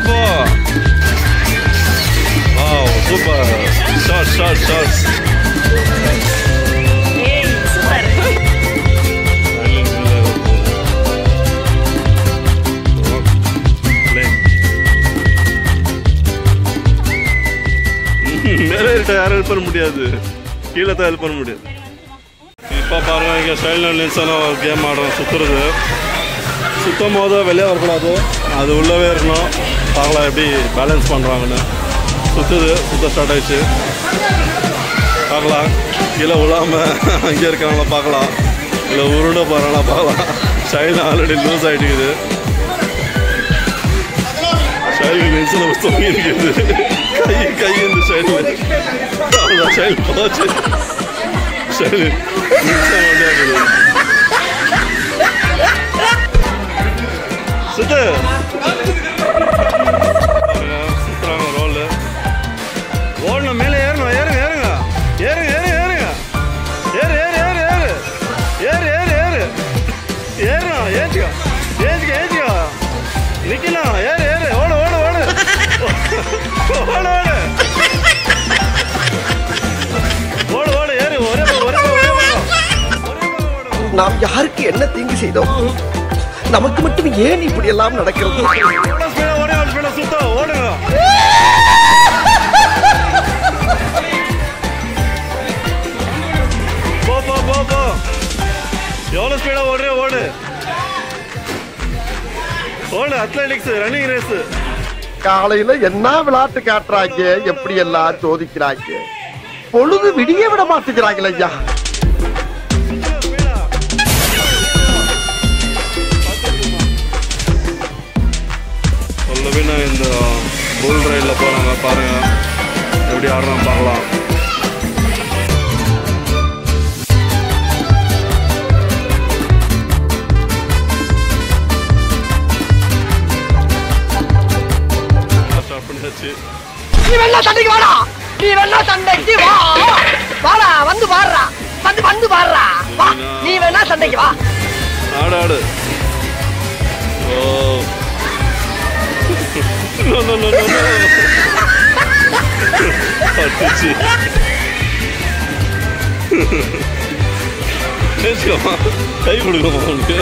போ. Wow super. Shorts. ஏய் super. மேலே இருக்க யாரும் ஹெல்ப் பண்ண முடியாது, கீழே தான் ஹெல்ப் பண்ண முடியாது. இப்போ பாருங்க இங்கே ஸ்டைல் லென்ஸ் எல்லாம் கேம் ஆடுறோம். சுத்தும் போது வெளியே வரக்கூடாது, அது உள்ளவே இருக்கணும். பார்க்கலாம் எப்படி பேலன்ஸ் பண்ணுறாங்கன்னு. சுத்த ஸ்டார்ட் ஆயிடுச்சு. பார்க்கலாம் கீழே விழாமல் அங்கே இருக்காங்களா பார்க்கலாம், இல்லை உருண்டை போகிறாங்களா பார்க்கலாம். ஸ்டைல் ஆல்ரெடி லூஸ் ஆகிட்டுக்குது. ஸ்டைல் லென்ஸில் தொங்கி இருக்குது. கை இந்த ஸ்டைல் அவ்வளோதான். ஸ்டைல் போச்சு. ஸ்டைல் வண்டியாக்குது. சுத்துறாங்க ரோல். ஓடணும், மேலே ஏறணும். ஏறுங்க ஏறணும். ஏச்சிக்கோ நிக்கலாம். ஏறு ஓடு ஏறு. ஒரே நாம் யாருக்கு என்ன தீங்கு செய்தோம்? நமக்கு மட்டும் ஏன் இப்படி எல்லாம் நடக்கிறது? சுத்த ஓடுங்க. போ. எவ்வளவு ஸ்பீடா ஓடு. Athletics running race. காலையில என்ன விளையாட்டு காட்டுறாங்க, எப்படி எல்லாம் சோதிக்கிறாங்க. பொழுது விடிய விட மாட்டேங்கிறாங்களே ஐயா. சொல்லவே நான் இந்த புல் ரைடில் போகிறாங்க பாருங்க, எப்படி ஆடுறான் பார்க்கலாம். நீ வேணா சண்டைக்கு வாடா. வாடா வந்து பாடுறா. வா நீ வேணா சண்டைக்கு வா. ஆடு. ஓ no. கை கொடுக்கமா உனக்கு?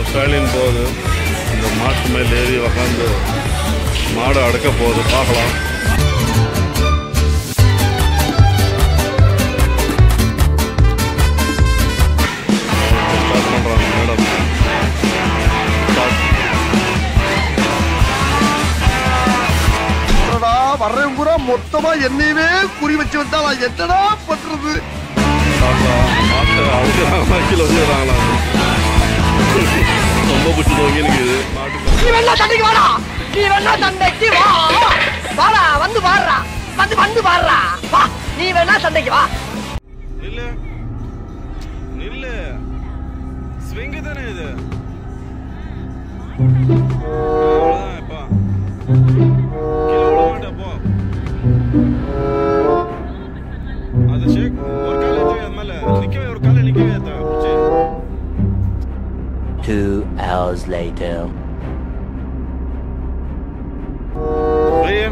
ஸ்டாலின் போகுது. இந்த மாட்டு மேல் ஏறி உக்காந்து மாடு அடக்க போகுது, பார்க்கலாம். ஸ்டார்ட் பண்ணுறாங்க மேடம். வர்றேன் பூரா மொத்தமா என்னையவே குறி வச்சு வந்தா நான் என்னடா பண்றது? ரொம்ப பிடிச்சி தோங்கி இருக்குது. நீ வேணா சண்டைக்கு வாடா. வாடா வந்து பாடுறா. வா நீ வேணா சண்டைக்கு வா. நில்லு ஸ்விங்கு தானே இது. அது ஷேக் ஒரு கால ஏத்தவே, அது மேல நிக்கவே, ஒரு கால நிக்கவே ஏத்தவே. 2 hours later. ஐயே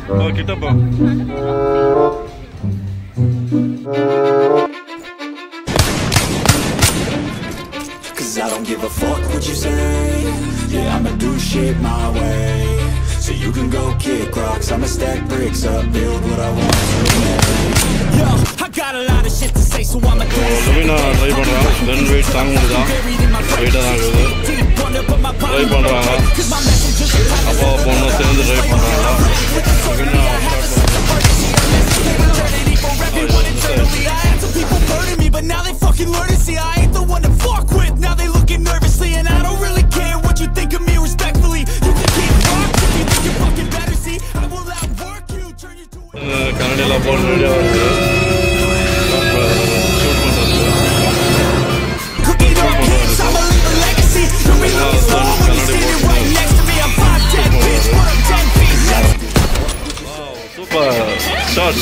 போ கிட்ட போ. Cause I don't give a fuck what you say. Yeah, I'ma do shit my way. So you can go kick rocks, I'ma stack bricks up, build what I want to make. Yo, I got a lot of shit to say, so I'ma do it. Lavina try பண்றாங்க. Then wait தாங்க முடியுதா? வெயிட்டா தான் இருக்குது. Try பண்றாங்க. அப்பா பொண்ணு சேர்ந்து ட்ரை பண்றாங்களா? லவினா but now they fucking learn to see I ain't the one to fuck with. Now they looking nervously and I don't really care what you think of me respectfully. You can keep rocks if you think you're fucking better. See, I will outwork you, turn you to a Canada phone ரெடியா வருது. Shoot பண்றது. Cooking up hits, I'ma leave a legacy. You be looking slow when you're standing right next to me. I'm 5'10", bitch, but I'm 10 feet. Wow, super. Shots.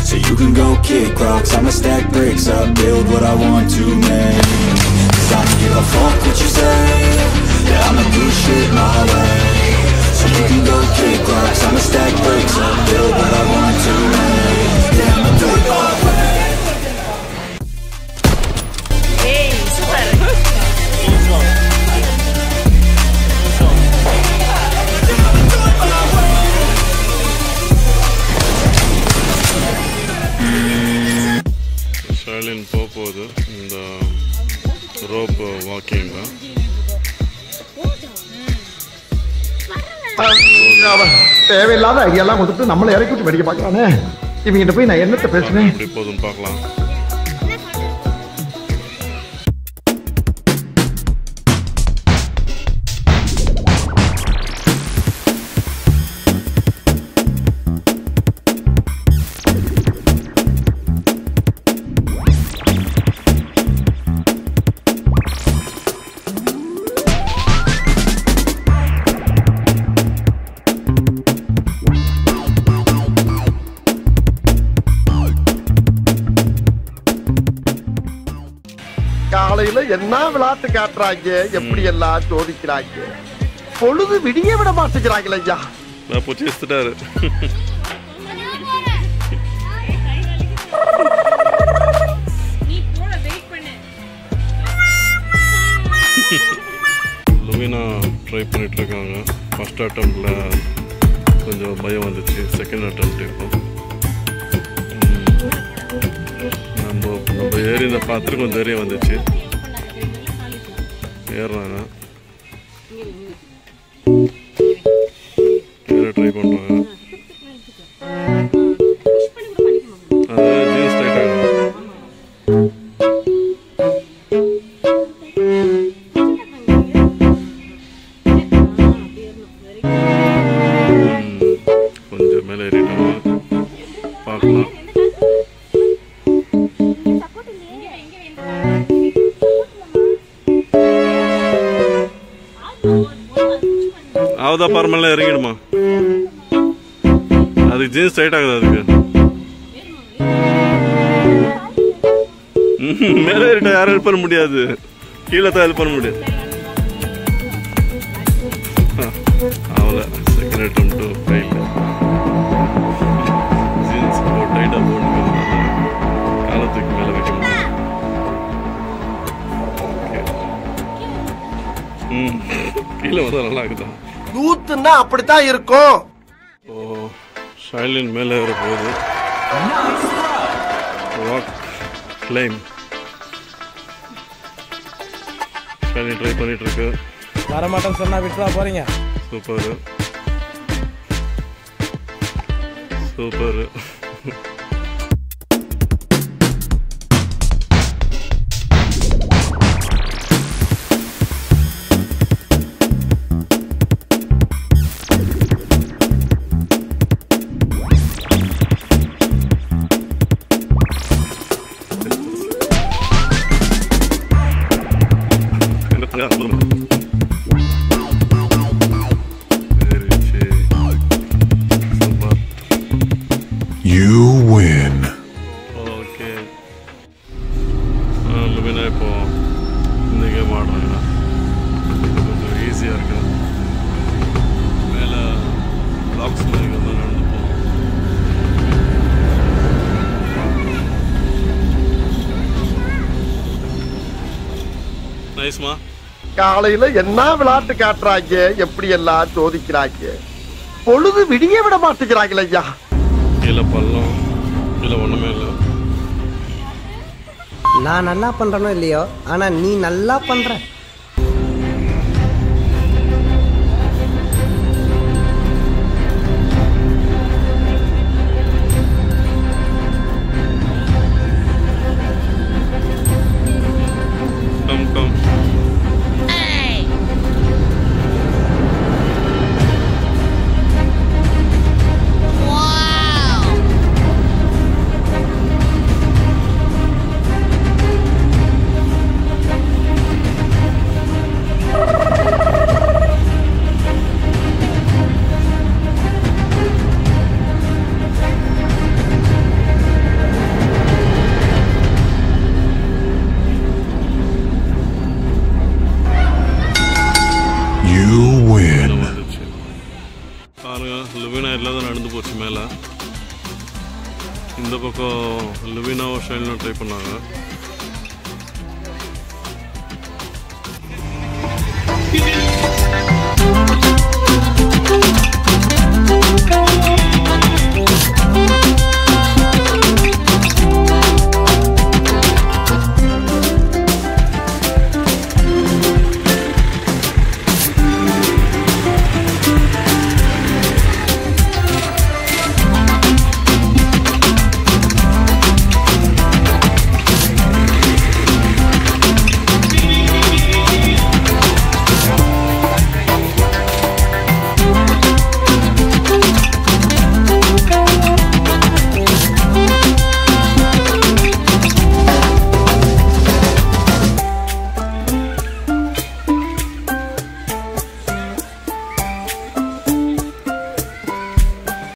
So you can go kick rocks, I'ma stack bricks up, build what I want to make. I don't give a fuck what you say. Yeah, I'ma do shit my way. So you can go kick rocks, I'ma stack bricks up, build what I want to make. Yeah, I'ma do it my way. Hey, super. ஷைலின் போகுது இந்த rope walking தான். தேவையில்லாத ஐடியாலாம் கொடுத்துட்டு நம்மளை இறக்கி விட்டு வெடிக்க பார்க்கலானே. இவங்கிட்ட போய் நான் என்னத்தை பேசுனேன்? எப்படி போதும் பார்க்கலாம். காலையில என்ன விளையாட்டு காட்டுறாங்க, எப்படி எல்லாம் சோதிக்கிறாங்க. பொழுது விடிய விட மாட்டேங்கிறாங்களே ஐயா. நான் பூச்சி வச்சுட்டாரு. லுவினா ட்ரை பண்ணிட்டு இருக்காங்க. ஃபர்ஸ்ட் அட்டெம்ப்ட்ல கொஞ்சம் பயம் வந்துச்சு. செகண்ட் அட்டெம்ப்ட் இப்போ நம்ம ஏறி இந்த பார்த்துட்டு கொஞ்சம் தைரியம் வந்துச்சு. ஏறுறாங்க, ஏற ட்ரை பண்ணுறாங்க. அது ஜீன்ஸ் டைட் ஆகும். கொஞ்சம் மேலே ஏறிட்டாங்க, பார்க்கலாம். ஆவதா பார்மெல்லாம் இறங்கிடுமா? அதுக்கு ஜீன்ஸ் டைட் ஆகுது. அதுக்கு மேலே ஏறிட்டா யாரும் ஹெல்ப் பண்ண முடியாது, கீழே தான் ஹெல்ப் பண்ண முடியாது. அவ்வளோ second attempt to fail. Jeans டைட்டாக போட்டுக்கிறதுனால காலத்துக்கு மேலே வைக்க முடியாது. கீழே வந்தால் நல்லா இருக்குதா? யூத்துன்னா அப்படித்தான் இருக்கும். ஓ, ஷைலின் மேலே ஏற போகுது. ராக் கிளைம் ஷைலின் ட்ரை பண்ணிட்டு இருக்கு. வரமாட்டேன்னு சொன்னா விட்டுவா போறீங்க. Super super. You win. Okay, Luvina இப்போ இந்த கேம் ஆடுறாங்க. கொஞ்சம் ஈஸியாக இருக்கு. மேலே லாக்ஸ் மாதிரி வந்து நடந்து போகும். நைஸ்மா. காலையில என்ன விளையாட்டு காட்டுறாங்க, எப்படி எல்லாம் சோதிக்கிறாங்க. பொழுது விடிய விட மாட்டேங்கிறாங்களே ஐயா. கீழே பள்ளம், கீழே ஒன்றுமே இல்லை. நான் நல்லா பண்றனோ இல்லையோ, ஆனா நீ நல்லா பண்ற. Come come. லுவினாவும் ஷைலும் ட்ரை பண்ணாங்க. You